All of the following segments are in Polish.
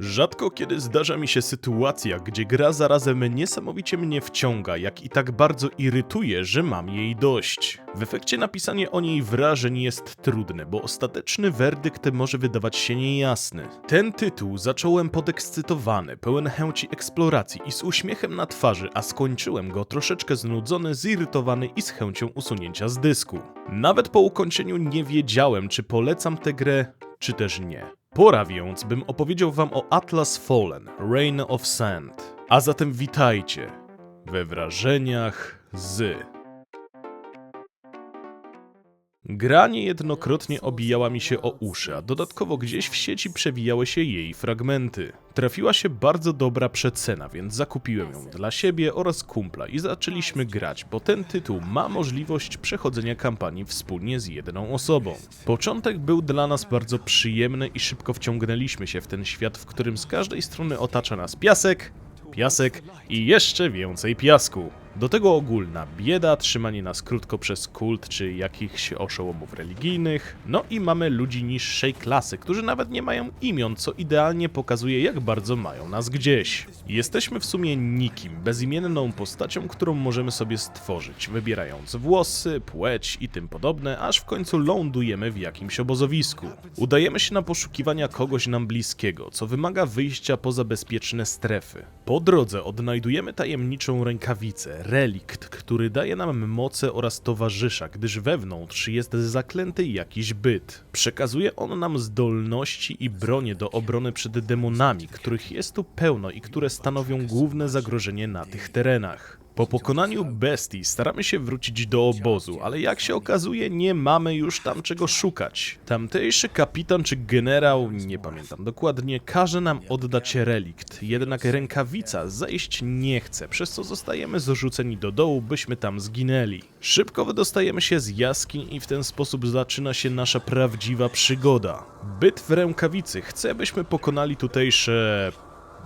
Rzadko kiedy zdarza mi się sytuacja, gdzie gra zarazem niesamowicie mnie wciąga, jak i tak bardzo irytuje, że mam jej dość. W efekcie napisanie o niej wrażeń jest trudne, bo ostateczny werdykt może wydawać się niejasny. Ten tytuł zacząłem podekscytowany, pełen chęci eksploracji i z uśmiechem na twarzy, a skończyłem go troszeczkę znudzony, zirytowany i z chęcią usunięcia z dysku. Nawet po ukończeniu nie wiedziałem, czy polecam tę grę, czy też nie. Pora więc, bym opowiedział wam o Atlas Fallen, Reign of Sand. A zatem witajcie we wrażeniach z... Gra niejednokrotnie obijała mi się o uszy, a dodatkowo gdzieś w sieci przewijały się jej fragmenty. Trafiła się bardzo dobra przecena, więc zakupiłem ją dla siebie oraz kumpla i zaczęliśmy grać, bo ten tytuł ma możliwość przechodzenia kampanii wspólnie z jedną osobą. Początek był dla nas bardzo przyjemny i szybko wciągnęliśmy się w ten świat, w którym z każdej strony otacza nas piasek i jeszcze więcej piasku. Do tego ogólna bieda, trzymanie nas krótko przez kult czy jakichś oszołomów religijnych. No i mamy ludzi niższej klasy, którzy nawet nie mają imion, co idealnie pokazuje, jak bardzo mają nas gdzieś. Jesteśmy w sumie nikim, bezimienną postacią, którą możemy sobie stworzyć, wybierając włosy, płeć i tym podobne, aż w końcu lądujemy w jakimś obozowisku. Udajemy się na poszukiwania kogoś nam bliskiego, co wymaga wyjścia poza bezpieczne strefy. Po drodze odnajdujemy tajemniczą rękawicę, relikt, który daje nam moce oraz towarzysza, gdyż wewnątrz jest zaklęty jakiś byt. Przekazuje on nam zdolności i bronię do obrony przed demonami, których jest tu pełno i które stanowią główne zagrożenie na tych terenach. Po pokonaniu bestii staramy się wrócić do obozu, ale jak się okazuje, nie mamy już tam czego szukać. Tamtejszy kapitan czy generał, nie pamiętam dokładnie, każe nam oddać relikt, jednak rękawica zejść nie chce, przez co zostajemy zrzuceni do dołu, byśmy tam zginęli. Szybko wydostajemy się z jaskiń i w ten sposób zaczyna się nasza prawdziwa przygoda. Byt w rękawicy chce, byśmy pokonali tutejsze...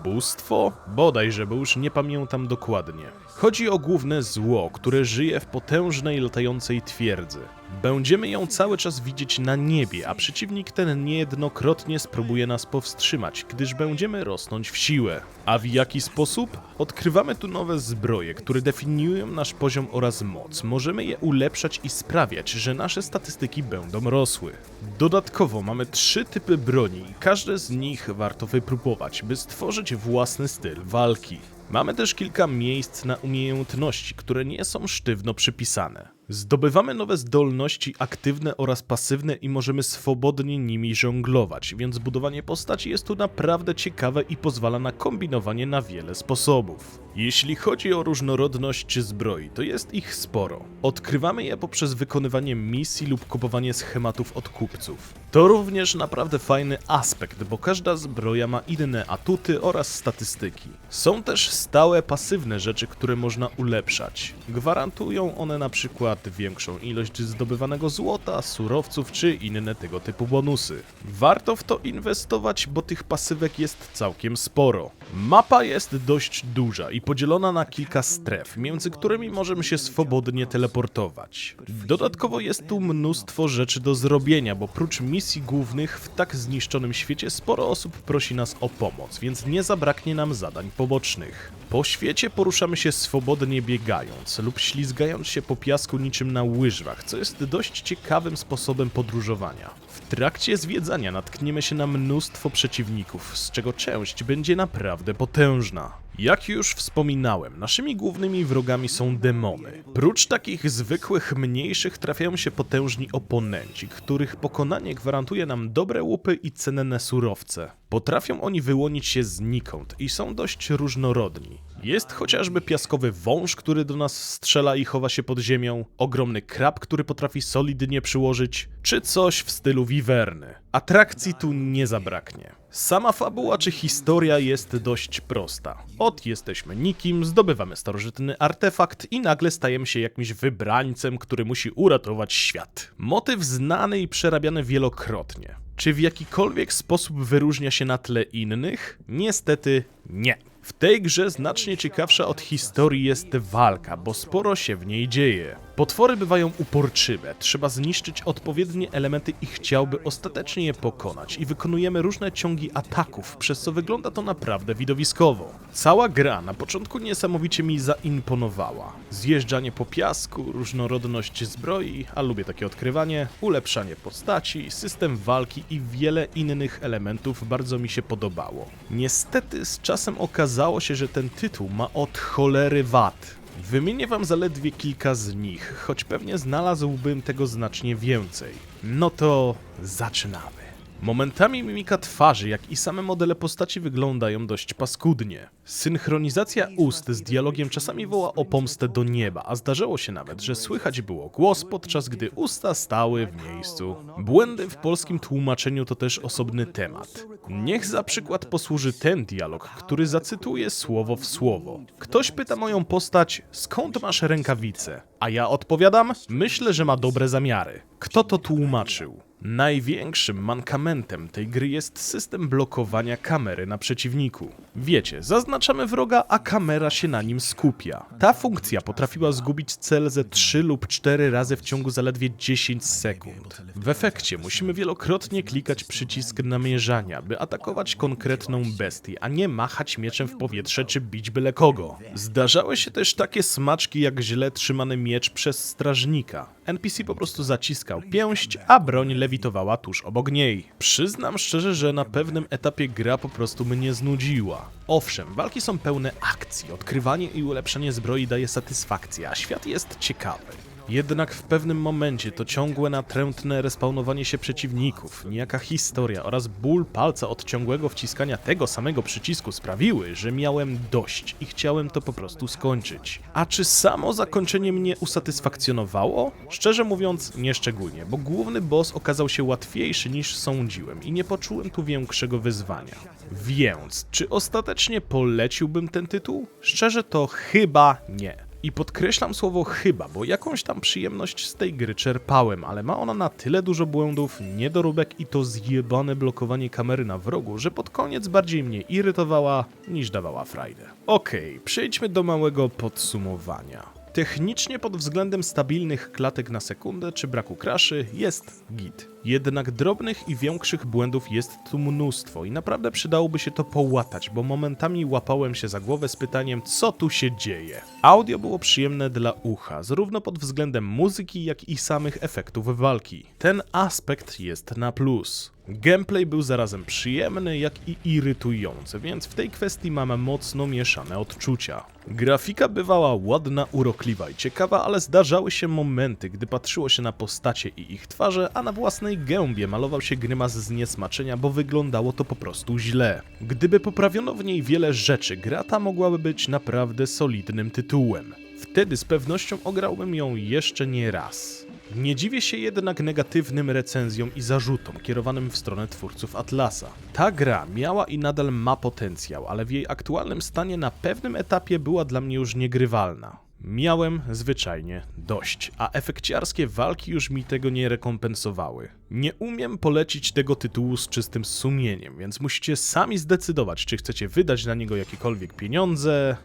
bóstwo? Bodajże, bo już nie pamiętam dokładnie. Chodzi o główne zło, które żyje w potężnej latającej twierdzy. Będziemy ją cały czas widzieć na niebie, a przeciwnik ten niejednokrotnie spróbuje nas powstrzymać, gdyż będziemy rosnąć w siłę. A w jaki sposób? Odkrywamy tu nowe zbroje, które definiują nasz poziom oraz moc. Możemy je ulepszać i sprawiać, że nasze statystyki będą rosły. Dodatkowo mamy 3 typy broni i każde z nich warto wypróbować, by stworzyć własny styl walki. Mamy też kilka miejsc na umiejętności, które nie są sztywno przypisane. Zdobywamy nowe zdolności aktywne oraz pasywne i możemy swobodnie nimi żonglować, więc budowanie postaci jest tu naprawdę ciekawe i pozwala na kombinowanie na wiele sposobów. Jeśli chodzi o różnorodność zbroi, to jest ich sporo. Odkrywamy je poprzez wykonywanie misji lub kupowanie schematów od kupców. To również naprawdę fajny aspekt, bo każda zbroja ma inne atuty oraz statystyki. Są też stałe pasywne rzeczy, które można ulepszać. Gwarantują one na przykład większą ilość zdobywanego złota, surowców czy inne tego typu bonusy. Warto w to inwestować, bo tych pasywek jest całkiem sporo. Mapa jest dość duża i podzielona na kilka stref, między którymi możemy się swobodnie teleportować. Dodatkowo jest tu mnóstwo rzeczy do zrobienia, bo prócz misji głównych w tak zniszczonym świecie sporo osób prosi nas o pomoc, więc nie zabraknie nam zadań pobocznych. Po świecie poruszamy się swobodnie biegając lub ślizgając się po piasku niczym na łyżwach, co jest dość ciekawym sposobem podróżowania. W trakcie zwiedzania natkniemy się na mnóstwo przeciwników, z czego część będzie naprawdę potężna. Jak już wspominałem, naszymi głównymi wrogami są demony. Prócz takich zwykłych, mniejszych trafiają się potężni oponenci, których pokonanie gwarantuje nam dobre łupy i cenne surowce. Potrafią oni wyłonić się znikąd i są dość różnorodni. Jest chociażby piaskowy wąż, który do nas strzela i chowa się pod ziemią, ogromny krab, który potrafi solidnie przyłożyć, czy coś w stylu wiwerny. Atrakcji tu nie zabraknie. Sama fabuła czy historia jest dość prosta. Jesteśmy nikim, zdobywamy starożytny artefakt i nagle stajemy się jakimś wybrańcem, który musi uratować świat. Motyw znany i przerabiany wielokrotnie. Czy w jakikolwiek sposób wyróżnia się na tle innych? Niestety nie. W tej grze znacznie ciekawsza od historii jest walka, bo sporo się w niej dzieje. Potwory bywają uporczywe, trzeba zniszczyć odpowiednie elementy ich ciał, by ostatecznie je pokonać i wykonujemy różne ciągi ataków, przez co wygląda to naprawdę widowiskowo. Cała gra na początku niesamowicie mi zaimponowała. Zjeżdżanie po piasku, różnorodność zbroi, a lubię takie odkrywanie, ulepszanie postaci, system walki i wiele innych elementów bardzo mi się podobało. Niestety z czasem okazało się, że ten tytuł ma od cholery wad. Wymienię wam zaledwie kilka z nich, choć pewnie znalazłbym tego znacznie więcej. No to zaczynamy. Momentami mimika twarzy, jak i same modele postaci wyglądają dość paskudnie. Synchronizacja ust z dialogiem czasami woła o pomstę do nieba, a zdarzało się nawet, że słychać było głos, podczas gdy usta stały w miejscu. Błędy w polskim tłumaczeniu to też osobny temat. Niech za przykład posłuży ten dialog, który zacytuję słowo w słowo. Ktoś pyta moją postać, skąd masz rękawice? A ja odpowiadam, myślę, że ma dobre zamiary. Kto to tłumaczył? Największym mankamentem tej gry jest system blokowania kamery na przeciwniku. Wiecie, zaznaczamy wroga, a kamera się na nim skupia. Ta funkcja potrafiła zgubić cel ze 3 lub 4 razy w ciągu zaledwie 10 sekund. W efekcie musimy wielokrotnie klikać przycisk namierzania, by atakować konkretną bestię, a nie machać mieczem w powietrze czy bić byle kogo. Zdarzały się też takie smaczki jak źle trzymany miecz przez strażnika. NPC po prostu zaciskał pięść, a broń lewitowała tuż obok niej. Przyznam szczerze, że na pewnym etapie gra po prostu mnie znudziła. Owszem, walki są pełne akcji, odkrywanie i ulepszanie zbroi daje satysfakcję, a świat jest ciekawy. Jednak w pewnym momencie to ciągłe natrętne respawnowanie się przeciwników, niejaka historia oraz ból palca od ciągłego wciskania tego samego przycisku sprawiły, że miałem dość i chciałem to po prostu skończyć. A czy samo zakończenie mnie usatysfakcjonowało? Szczerze mówiąc, nie szczególnie, bo główny boss okazał się łatwiejszy niż sądziłem i nie poczułem tu większego wyzwania. Więc, czy ostatecznie poleciłbym ten tytuł? Szczerze to chyba nie. I podkreślam słowo chyba, bo jakąś tam przyjemność z tej gry czerpałem, ale ma ona na tyle dużo błędów, niedoróbek i to zjebane blokowanie kamery na wrogu, że pod koniec bardziej mnie irytowała niż dawała frajdę. Okej, przejdźmy do małego podsumowania. Technicznie pod względem stabilnych klatek na sekundę czy braku crashy jest git. Jednak drobnych i większych błędów jest tu mnóstwo i naprawdę przydałoby się to połatać, bo momentami łapałem się za głowę z pytaniem, co tu się dzieje. Audio było przyjemne dla ucha, zarówno pod względem muzyki, jak i samych efektów walki. Ten aspekt jest na plus. Gameplay był zarazem przyjemny, jak i irytujący, więc w tej kwestii mamy mocno mieszane odczucia. Grafika bywała ładna, urokliwa i ciekawa, ale zdarzały się momenty, gdy patrzyło się na postacie i ich twarze, a na własnej gębie malował się grymas zniesmaczenia, bo wyglądało to po prostu źle. Gdyby poprawiono w niej wiele rzeczy, gra ta mogłaby być naprawdę solidnym tytułem. Wtedy z pewnością ograłbym ją jeszcze nie raz. Nie dziwię się jednak negatywnym recenzjom i zarzutom kierowanym w stronę twórców Atlasa. Ta gra miała i nadal ma potencjał, ale w jej aktualnym stanie na pewnym etapie była dla mnie już niegrywalna. Miałem zwyczajnie dość, a efekciarskie walki już mi tego nie rekompensowały. Nie umiem polecić tego tytułu z czystym sumieniem, więc musicie sami zdecydować, czy chcecie wydać na niego jakiekolwiek pieniądze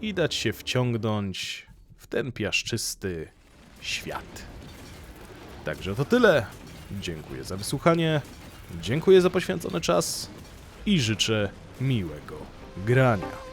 i dać się wciągnąć w ten piaszczysty świat. Także to tyle. Dziękuję za wysłuchanie, dziękuję za poświęcony czas i życzę miłego grania.